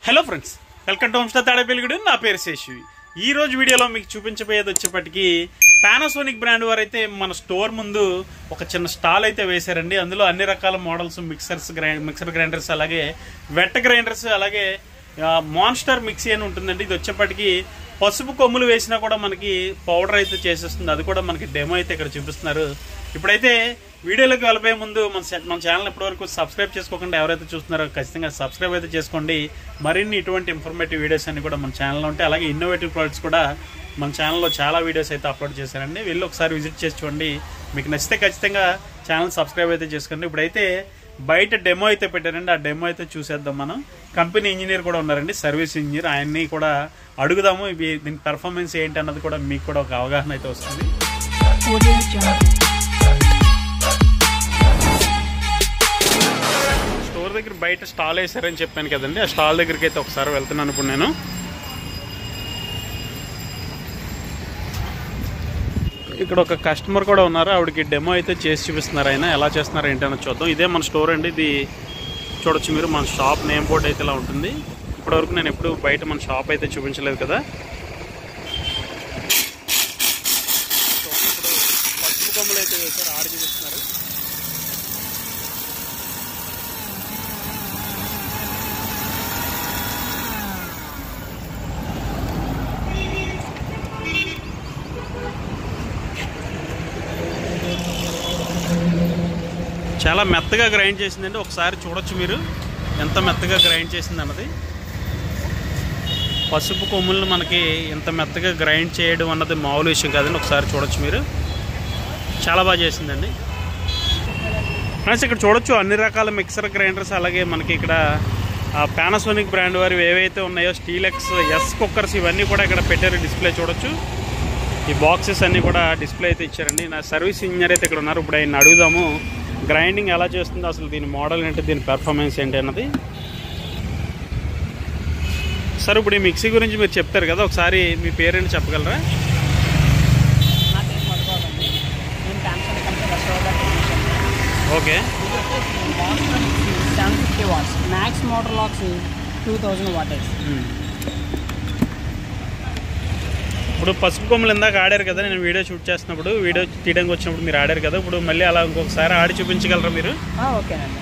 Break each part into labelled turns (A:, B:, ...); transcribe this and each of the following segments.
A: Hello friends, welcome to home stay Tadepalligudem. నా పేరు శేషు. ఈ రోజు వీడియోలో మీకు చూపించబోయేది వచ్చేప్పటికి పానాసోనిక్ బ్రాండ్ వారు అయితే మన స్టోర్ ముందు ఒక చిన్న స్టాల్ అయితే వేశారండి. అందులో అన్ని రకాల మోడల్స్, మిక్సర్ గ్రైండర్స్, అలాగే వెట్ గ్రైండర్స్, అలాగే మాన్స్టర్ మిక్సీ అని ఉంటుందండి. ఇది వచ్చేప్పటికి పసుపు కొమ్ములు వేసినా కూడా మనకి పౌడర్ అయితే చేసేస్తుంది. అది కూడా మనకి డెమో అయితే ఇక్కడ చూపిస్తున్నారు. ఇప్పుడైతే వీడియోలోకి వెళ్ళబోయే ముందు మన ఛానల్ ఇప్పటివరకు సబ్స్క్రైబ్ చేసుకోకుండా ఎవరైతే చూస్తున్నారో ఖచ్చితంగా సబ్స్క్రైబ్ అయితే చేసుకోండి. మరిన్ని ఇటువంటి ఇన్ఫర్మేటివ్ వీడియోస్ అన్ని కూడా మన ఛానల్లో ఉంటాయి. అలాగే ఇన్నోవేటివ్ ప్రోడక్ట్స్ కూడా మన ఛానల్లో చాలా వీడియోస్ అయితే అప్లోడ్ చేశారండి. వెళ్ళి ఒకసారి విజిట్ చేసి చూడండి. మీకు నచ్చితే ఖచ్చితంగా ఛానల్ సబ్స్క్రైబ్ అయితే చేసుకోండి. ఇప్పుడైతే బయట డెమో అయితే పెట్టారండి. ఆ డెమో అయితే చూసేద్దాం. మనం కంపెనీ ఇంజనీర్ కూడా ఉన్నారండి, సర్వీస్ ఇంజనీర్. ఆయన్ని కూడా అడుగుదాము దీని పెర్ఫార్మెన్స్ ఏంటి అన్నది కూడా మీకు కూడా ఒక అవగాహన అయితే వస్తుంది. స్టోర్ దగ్గర బయట స్టాల్ వేసారని చెప్పాను కదండి. ఆ స్టాల్ దగ్గరికి అయితే ఒకసారి వెళ్తున్నాను ఇప్పుడు నేను. ఇక్కడ ఒక కస్టమర్ కూడా ఉన్నారు. ఆవిడకి డెమో అయితే చేసి చూపిస్తున్నారు. ఆయన ఎలా చేస్తున్నారు ఏంటని చూద్దాం. ఇదే మన స్టోర్ అండి. ఇది చూడొచ్చు మీరు. మన షాప్ నేమ్ బోర్డ్ అయితే ఇలా ఉంటుంది. ఇప్పటివరకు నేను ఎప్పుడు బయట మన షాప్ అయితే చూపించలేదు కదా. ఇప్పుడు పసుపు కొమ్ములు అయితే వేసారు, ఆడి చూపిస్తున్నారు. చాలా మెత్తగా గ్రైండ్ చేసిందండి. ఒకసారి చూడొచ్చు మీరు ఎంత మెత్తగా గ్రైండ్ చేసింది అన్నది. పసుపు కొమ్ములను మనకి ఎంత మెత్తగా గ్రైండ్ చేయడం అన్నది మామూలు విషయం కాదండి. ఒకసారి చూడొచ్చు మీరు. చాలా బాగా చేసిందండి. ఫ్రెండ్స్, ఇక్కడ చూడొచ్చు అన్ని రకాల మిక్సర్ గ్రైండర్స్, అలాగే మనకి ఇక్కడ పానాసోనిక్ బ్రాండ్ వారి ఏవైతే ఉన్నాయో స్టీలెక్స్ ఎస్ కుక్కర్స్, ఇవన్నీ కూడా ఇక్కడ పెట్టారు. డిస్ప్లే చూడొచ్చు. ఈ బాక్సెస్ అన్నీ కూడా డిస్ప్లే అయితే ఇచ్చారండి. నా సర్వీస్ ఇంజనీర్ అయితే ఇక్కడ ఉన్నారు. ఇప్పుడు ఆయన అడుగుదాము గ్రైండింగ్ ఎలా చేస్తుందో, అసలు దీని మోడల్ ఏంటి, దీని పెర్ఫార్మెన్స్ ఏంటి అన్నది. సార్, ఇప్పుడు ఈ మిక్సీ గురించి మీరు చెప్తారు కదా, ఒకసారి మీ పేరేంటి చెప్పగలరా? Okay.
B: 750 watts. Max motor locks 2000 watts.
A: ఇప్పుడు పసుపు కొమ్ములు ఇందాక ఆడారు కదా, నేను వీడియో షూట్ చేస్తున్నప్పుడు, వీడియో తీయడానికి వచ్చినప్పుడు మీరు ఆడారు కదా. ఇప్పుడు మళ్ళీ అలా ఇంకొకసారి ఆడి చూపించగలరా మీరు?
B: ఓకేనండి,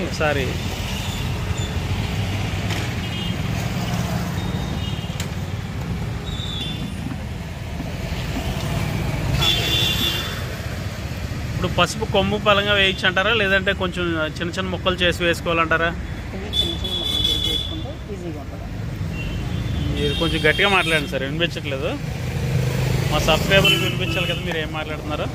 A: ఒకసారి. ఇప్పుడు పసుపు కొమ్ము పలంగా వేయించి అంటారా, లేదంటే కొంచెం చిన్న చిన్న ముక్కలు చేసి వేసుకోవాలంటారా? మీరు కొంచెం గట్టిగా మాట్లాడండి సార్, వినిపించట్లేదు. మా సబ్స్క్రైబర్లకు వినిపించాలి కదా మీరు ఏం మాట్లాడుతున్నారో.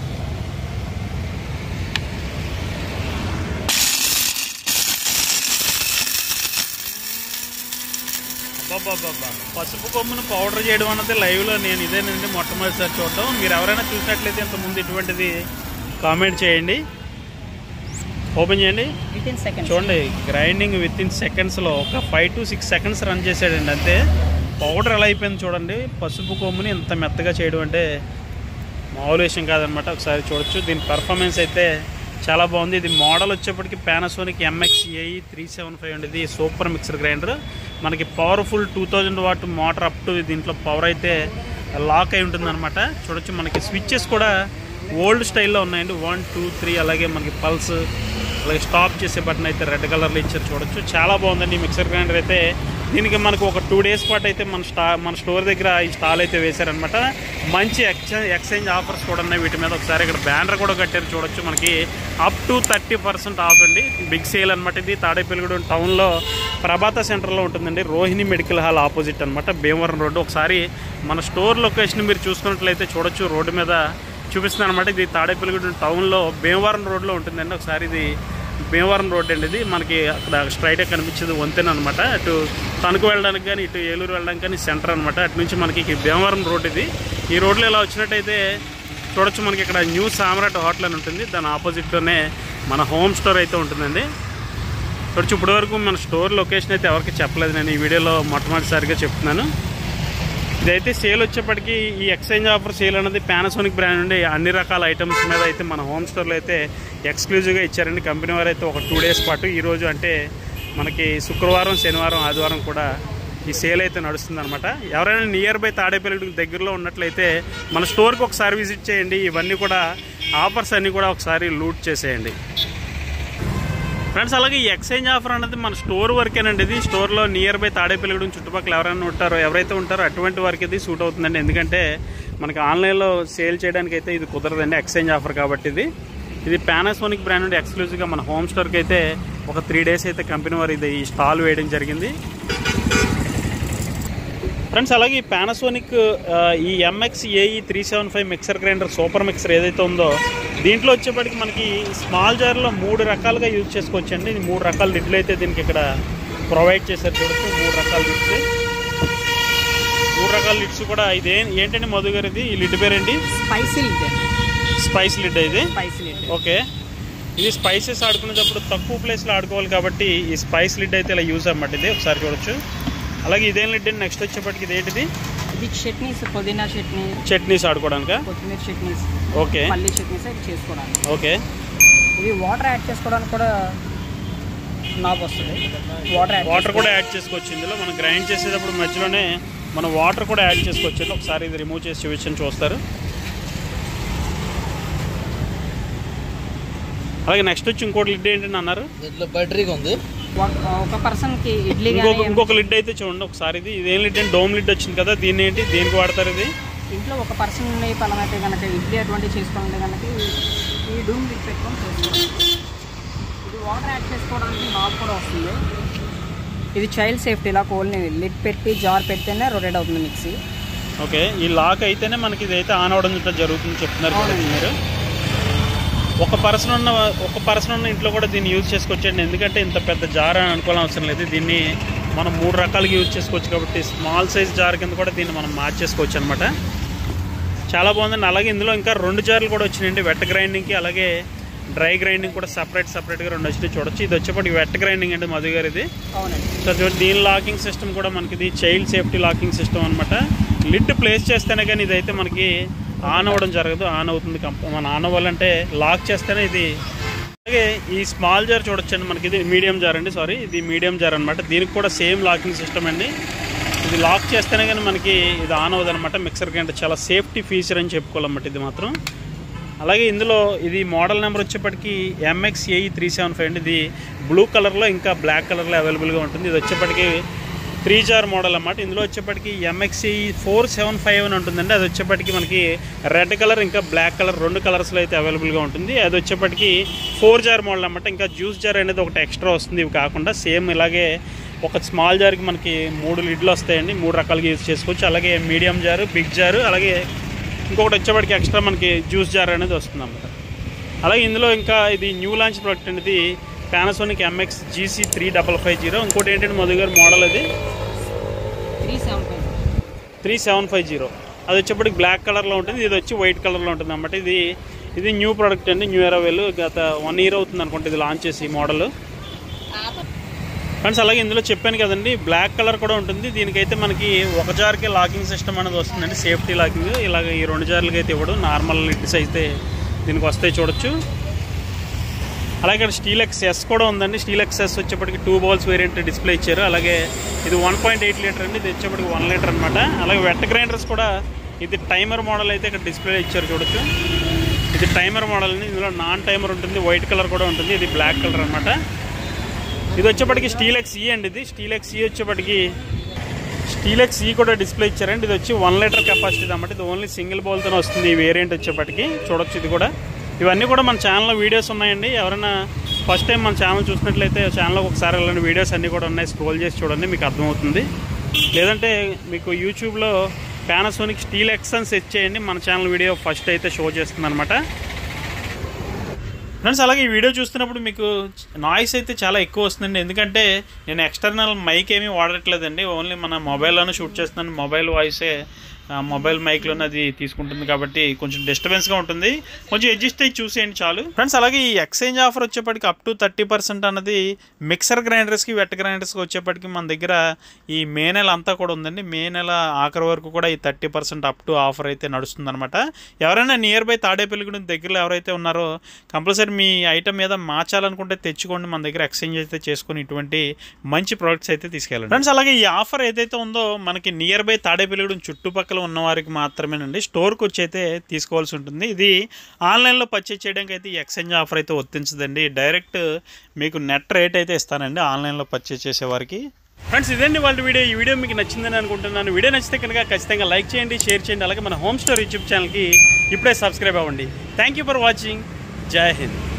A: అబ్బాబ్బాబ్బా, పసుపు కొమ్మును పౌడర్ చేయడం అన్నది లైవ్లో నేను ఇదేనండి మొట్టమొదటిసారి చూడటం. మీరు ఎవరైనా చూసినట్లయితే ఇంతకుముందు ఇటువంటిది కామెంట్ చేయండి. ఓపెన్ చేయండి, చూడండి. గ్రైండింగ్ విత్ ఇన్ సెకండ్స్లో ఒక 5 to 6 seconds రన్ చేసాడండి అంతే. పౌడర్ ఎలా అయిపోయింది చూడండి. పసుపు కొమ్ముని ఇంత మెత్తగా చేయడం అంటే మామూలు విషయం కాదనమాట. ఒకసారి చూడొచ్చు. దీని పెర్ఫార్మెన్స్ అయితే చాలా బాగుంది. ఇది మోడల్ వచ్చేప్పటికి పానాసోనిక్ MX-AE 375 అండి. ఇది సూపర్ మిక్సర్ గ్రైండర్. మనకి powerful 2000 watt motor up to దీంట్లో పవర్ అయితే లాక్ అయి ఉంటుంది అనమాట. చూడొచ్చు, మనకి స్విచ్చెస్ కూడా ఓల్డ్ స్టైల్లో ఉన్నాయండి. 1, 2, 3, అలాగే మనకి పల్స్, అలాగే స్టాప్ చేసే బటన్ అయితే రెడ్ కలర్లో ఇచ్చారు. చూడొచ్చు, చాలా బాగుందండి ఈ మిక్సర్ గ్రైండర్ అయితే. దీనికి మనకు ఒక 2 days పాటు అయితే మన స్టోర్ దగ్గర ఈ స్టాల్ అయితే వేశారనమాట. మంచి ఎక్స్చేంజ్ ఆఫర్స్ కూడా ఉన్నాయి వీటి మీద. ఒకసారి ఇక్కడ బ్యానర్ కూడా కట్టారు. చూడొచ్చు, మనకి అప్ టు 30% ఆఫ్ అండి. బిగ్ సేల్ అనమాట. ఇది తాడేపల్లిగూడెం టౌన్లో ప్రభాత సెంటర్లో ఉంటుందండి. రోహిణి మెడికల్ హాల్ ఆపోజిట్ అనమాట, భీమవరం రోడ్డు. ఒకసారి మన స్టోర్ లొకేషన్ మీరు చూసుకున్నట్లయితే చూడొచ్చు, రోడ్డు మీద చూపిస్తున్నాను అనమాట. ఇది తాడేపల్లిగూడెం టౌన్లో భీమవరం రోడ్లో ఉంటుందండి. ఒకసారి ఇది భీమవరం రోడ్ అండి. ఇది మనకి అక్కడ స్ట్రైట్గా కనిపించేది వంతెన అనమాట. అటు తణుకు వెళ్ళడానికి కానీ, ఇటు ఏలూరు వెళ్ళడానికి కానీ సెంటర్ అనమాట. అటు నుంచి మనకి భీమవరం రోడ్ ఇది. ఈ రోడ్లో ఇలా వచ్చినట్టయితే చూడొచ్చు, మనకి ఇక్కడ న్యూ సామ్రాట్ హోటల్ అని ఉంటుంది. దాని ఆపోజిట్లోనే మన హోమ్ స్టోర్ అయితే ఉంటుందండి. చూడొచ్చు, ఇప్పటివరకు మన స్టోర్ లొకేషన్ అయితే ఎవరికి చెప్పలేదు. నేను ఈ వీడియోలో మొట్టమొదటిసారిగా చెప్తున్నాను. ఇదైతే సేల్ వచ్చేప్పటికి ఈ ఎక్స్చేంజ్ ఆఫర్ సేల్ అనేది పానాసోనిక్ బ్రాండ్ నుండి అన్ని రకాల ఐటమ్స్ మీద అయితే మన హోమ్ స్టోర్లో అయితే ఎక్స్క్లూజివ్గా ఇచ్చారండి. కంపెనీ వారు అయితే ఒక 2 days పాటు, ఈరోజు అంటే మనకి శుక్రవారం, శనివారం, ఆదివారం కూడా ఈ సేల్ అయితే నడుస్తుంది అనమాట. ఎవరైనా నియర్ బై తాడేపల్లి దగ్గరలో ఉన్నట్లయితే మన స్టోర్కి ఒకసారి విజిట్ చేయండి. ఇవన్నీ కూడా ఆఫర్స్ అన్నీ కూడా ఒకసారి లూట్ చేసేయండి ఫ్రెండ్స్. అలాగే ఈ ఎక్స్చేంజ్ ఆఫర్ అనేది మన స్టోర్ వరకేనండి. ఇది స్టోర్లో నియర్ బై తాడేపల్లిగూడెం చుట్టుపక్కల ఎవరైతే ఉంటారో అటువంటి వారికి ఇది సూట్ అవుతుందండి. ఎందుకంటే మనకి ఆన్లైన్లో సేల్ చేయడానికి అయితే ఇది కుదరదండి, ఎక్స్చేంజ్ ఆఫర్ కాబట్టి. ఇది పానాసోనిక్ బ్రాండ్ నుండి ఎక్స్క్లూజివ్గా మన హోమ్ స్టోర్కి అయితే ఒక 3 days అయితే కంపెనీ వారు ఇది ఈ స్టాల్ వేయడం జరిగింది ఫ్రెండ్స్. అలాగే ఈ పానాసోనిక్ ఈ MX-AE 375 mixer grinder super mixer ఏదైతే ఉందో దీంట్లో వచ్చేప్పటికి మనకి స్మాల్ జార్లో 3 రకాలుగా యూజ్ చేసుకోవచ్చండి. ఇది 3 రకాల లిడ్లు అయితే దీనికి ఇక్కడ ప్రొవైడ్ చేశారు. చూడొచ్చు 3 రకాల లిడ్స్. 3 రకాల లిడ్స్ కూడా ఏంటండి మధు గారు ఇది ఈ లిడ్ పేరేంటి? స్పైస్ లిడ్ ఇది. ఓకే, ఇది స్పైసెస్ ఆడుకునేటప్పుడు తక్కువ ప్లేస్లో ఆడుకోవాలి కాబట్టి ఈ స్పైస్ లిడ్ అయితే ఇలా యూజ్ అన్నమాట. ఇది ఒకసారి చూడొచ్చు. అలాగే ఇదేం లిడ్ అండి నెక్స్ట్ వచ్చేప్పటికి ఇది ఏంటిది?
B: ఇది చట్నీస్, పుదీనా చట్నీ,
A: చట్నీస్ ఆడుకోవడానికి,
B: కొత్తిమీర చట్నీస్,
A: ఓకే,
B: పల్లి చట్నీస్ చేసుకోవడానికి.
A: ఓకే,
B: ఇది వాటర్ యాడ్ చేసుకోవడానికి కూడా నాబ్ వస్తుంది.
A: వాటర్ కూడా యాడ్ చేసుకోవచ్చు ఇందులో. మనం గ్రైండ్ చేసేటప్పుడు మధ్యలోనే మనం వాటర్ కూడా యాడ్ చేసుకోవచ్చు. ఒకసారి ఇది రిమూవ్ చేసి చూపించని చూస్తారు. అలాగే నెక్స్ట్ వచ్చి ఇంకోటి లిడ్ ఏంటంటే అన్నారు
C: దీంట్లో బ్యాటరీగా ఉంది.
B: ఒక పర్సన్కి ఇడ్లీ
A: ఇంకొక లిడ్ అయితే చూడండి ఒకసారి. ఇదేం లిడ్ అంటే డోమ్ లిడ్ వచ్చింది కదా, దీన్ని ఏంటి దేనికి వాడతారు? ఇది
B: ఇంట్లో ఒక పర్సన్ పలం అయితే కనుక ఇడ్లీ అటువంటి చేసుకోవాలంటే కనుక ఈ డూమ్ లిడ్ పెట్టుకొని చేసుకోవాలి. ఇది వాటర్ యాడ్ చేసుకోవడానికి నాబ్ కూడా వస్తుంది. ఇది child safety lock. Only lid పెట్టి జార్ పెడితేనే రొటేట్ అవుతుంది మిక్సీ.
A: ఓకే, ఈ లాక్ అయితేనే మనకి ఇదైతే ఆన్ అవడం జరుగుతుంది చెప్తున్నారు కదండి మీరు. ఒక పర్సన్ ఉన్న ఇంట్లో కూడా దీన్ని యూజ్ చేసుకోవచ్చండి. ఎందుకంటే ఇంత పెద్ద జార్ అని అనుకోవాల్సిన అవసరం లేదు. దీన్ని మనం 3 రకాలుగా యూజ్ చేసుకోవచ్చు కాబట్టి స్మాల్ సైజ్ జార్ కింద కూడా దీన్ని మనం మార్చేసుకోవచ్చు అనమాట. చాలా బాగుందండి. అలాగే ఇందులో ఇంకా 2 జార్లు కూడా వచ్చినాయండి, వెట్ గ్రైండింగ్కి అలాగే డ్రై గ్రైండింగ్ కూడా సపరేట్గా 2 వచ్చినాయి చూడొచ్చు. ఇది వచ్చేప్పటికి వెట్ గ్రైండింగ్ అండి మధు గారు ఇది. సో దీని లాకింగ్ సిస్టమ్ కూడా మనకి ఇది చైల్డ్ సేఫ్టీ లాకింగ్ సిస్టమ్ అనమాట. లిడ్ ప్లేస్ చేస్తేనే కానీ ఇదైతే మనకి ఆన్ అవ్వడం జరగదు. ఆన్ అవుతుంది మన ఆన్ అవ్వాలంటే లాక్ చేస్తేనే ఇది. అలాగే ఈ స్మాల్ జార్ చూడొచ్చండి మనకి. ఇది మీడియం జార్ అండి, సారీ ఇది మీడియం జార్ అనమాట. దీనికి కూడా సేమ్ లాకింగ్ సిస్టమ్ అండి. ఇది లాక్ చేస్తేనే కానీ మనకి ఇది ఆన్ అవ్వదు అనమాట. మిక్సర్ గ్రైండర్ చాలా సేఫ్టీ ఫీచర్ అని చెప్పుకోవాలన్నమాట ఇది మాత్రం. అలాగే ఇందులో ఇది మోడల్ నెంబర్ వచ్చేప్పటికి MX-AE 375 అండి. ఇది బ్లూ కలర్లో ఇంకా బ్లాక్ కలర్లో అవైలబుల్గా ఉంటుంది. ఇది వచ్చేప్పటికి 3 జార్ మోడల్ అన్నమాట. ఇందులో వచ్చేప్పటికి MX-AE 475 అని ఉంటుందండి. అది వచ్చేప్పటికి మనకి రెడ్ కలర్ ఇంకా బ్లాక్ కలర్ 2 కలర్స్లో అయితే అవైలబుల్గా ఉంటుంది. అది వచ్చేప్పటికి 4 జార్ మోడల్ అన్నమాట. ఇంకా జ్యూస్ జార్ అనేది ఒకటి ఎక్స్ట్రా వస్తుంది. ఇవి కాకుండా సేమ్ ఇలాగే ఒక స్మాల్ జార్కి మనకి 3 లిడ్లు వస్తాయండి. 3 రకాలుగా యూజ్ చేసుకోవచ్చు. అలాగే మీడియం జారు, బిగ్ జారు, అలాగే ఇంకొకటి వచ్చేప్పటికి ఎక్స్ట్రా మనకి జ్యూస్ జార్ అనేది వస్తుంది అన్నమాట. అలాగే ఇందులో ఇంకా ఇది న్యూ లాంచ్ ప్రోడక్ట్ అనేది పానాసోనిక్ MX-GC3550. ఇంకోటి ఏంటంటే మధు గారు మోడల్ అది 3750. అది వచ్చేప్పటికి బ్లాక్ కలర్లో ఉంటుంది. ఇది వచ్చి వైట్ కలర్లో ఉంటుంది అన్నమాట. ఇది న్యూ ప్రోడక్ట్ అండి, న్యూ అరైవల్. గత 1 year అవుతుంది అనుకుంటే ఇది లాంచ్ చేసి మోడల్ ఫ్రెండ్స్. అలాగే ఇందులో చెప్పాను కదండి బ్లాక్ కలర్ కూడా ఉంటుంది. దీనికైతే మనకి 1 జార్కే లాకింగ్ సిస్టమ్ అనేది వస్తుందండి, సేఫ్టీ లాకింగ్. ఇలాగ ఈ 2 జార్లకి అయితే ఇవ్వడు, నార్మల్ లిడ్స్ అయితే దీనికి వస్తాయి చూడొచ్చు. అలాగే ఇక్కడ స్టీల్ ఎక్స్ కూడా ఉందండి. స్టీల్ ఎక్స్ వచ్చేప్పటికి 2 bowls వేరియంట్ డిస్ప్లే ఇచ్చారు. అలాగే ఇది 1.8 లీటర్ అండి, ఇది వచ్చేప్పటికి 1 లీటర్ అనమాట. అలాగే వెట్ గ్రైండర్స్ కూడా ఇది టైమర్ మోడల్ అయితే ఇక్కడ డిస్ప్లే ఇచ్చారు చూడొచ్చు. ఇది టైమర్ మోడల్ అండి. ఇందులో నాన్ టైమర్ ఉంటుంది, వైట్ కలర్ కూడా ఉంటుంది, ఇది బ్లాక్ కలర్ అనమాట. ఇది వచ్చేప్పటికి స్టీల్ ఎక్స్ అండి. ఇది స్టీల్ ఎక్స్ వచ్చేప్పటికి స్టీల్ ఎక్స్ కూడా డిస్ప్లే ఇచ్చారండి. ఇది వచ్చి 1 లీటర్ కెపాసిటీ అనమాట. ఇది ఓన్లీ సింగిల్ బౌల్తోనే వస్తుంది ఈ వేరియంట్ వచ్చేప్పటికి చూడొచ్చు. ఇది కూడా ఇవన్నీ కూడా మన ఛానల్లో వీడియోస్ ఉన్నాయండి. ఎవరైనా ఫస్ట్ టైం మన ఛానల్ చూసినట్లయితే ఛానల్లోకి ఒకసారి వెళ్ళండి, వీడియోస్ అన్నీ కూడా ఉన్నాయి, స్క్రోల్ చేసి చూడండి మీకు అర్థమవుతుంది. లేదంటే మీకు యూట్యూబ్లో పానాసోనిక్ స్టీల్ ఎక్స్ అని సెర్చ్ చేయండి, మన ఛానల్ వీడియో ఫస్ట్ అయితే షో చేస్తుంది అనమాట. ఫ్రెండ్స్ అలాగే ఈ వీడియో చూస్తున్నప్పుడు మీకు నాయిస్ అయితే చాలా ఎక్కువ వస్తుందండి. ఎందుకంటే నేను ఎక్స్టర్నల్ మైక్ ఏమీ వాడట్లేదండి, ఓన్లీ మన మొబైల్లోనే షూట్ చేస్తున్నాను. మొబైల్ వాయిసే మొబైల్ మైక్లోనే అది తీసుకుంటుంది కాబట్టి కొంచెం డిస్టర్బెన్స్గా ఉంటుంది, కొంచెం అడ్జస్ట్ అయ్యి చూసేయండి చాలు ఫ్రెండ్స్. అలాగే ఈ ఎక్స్చేంజ్ ఆఫర్ వచ్చేప్పటికి అప్ టు 30% అన్నది మిక్సర్ గ్రైండర్స్కి వెట్ గ్రైండర్స్కి వచ్చేప్పటికి మన దగ్గర ఈ మే నెల అంతా కూడా ఉందండి. మే నెల ఆఖరి వరకు కూడా ఈ 30% అప్ టు ఆఫర్ అయితే నడుస్తుంది అనమాట. ఎవరైనా నియర్ బై తాడేపల్లిగూడెం దగ్గరలో ఎవరైతే ఉన్నారో కంపల్సరీ మీ ఐటమ్ మీద మార్చాలనుకుంటే తెచ్చుకోండి, మన దగ్గర ఎక్స్చేంజ్ అయితే చేసుకుని ఇటువంటి మంచి ప్రోడక్ట్స్ అయితే తీసుకెళ్ళండి ఫ్రెండ్స్. అలాగే ఈ ఆఫర్ ఏదైతే ఉందో మనకి నియర్ బై తాడేపల్లిగూడెం చుట్టుపక్కల ఉన్న వారికి మాత్రమేనండి, స్టోర్కి వచ్చి అయితే తీసుకోవాల్సి ఉంటుంది. ఇది ఆన్లైన్లో పర్చేజ్ చేయడానికి అయితే ఈ ఎక్స్చేంజ్ ఆఫర్ అయితే వర్తించదండి. డైరెక్ట్ మీకు నెట్ రేట్ అయితే ఇస్తానండి ఆన్లైన్లో పర్చేజ్ చేసేవారికి. ఫ్రెండ్స్ ఇదండి వాళ్ళ వీడియో. ఈ వీడియో మీకు నచ్చిందని అనుకుంటున్నాను. వీడియో నచ్చితే కనుక ఖచ్చితంగా లైక్ చేయండి, షేర్ చేయండి. అలాగే మన హోమ్ స్టోర్ యూట్యూబ్ ఛానల్కి ఇప్పుడే సబ్స్క్రైబ్ అవ్వండి. Thank you for watching. జై హింద్.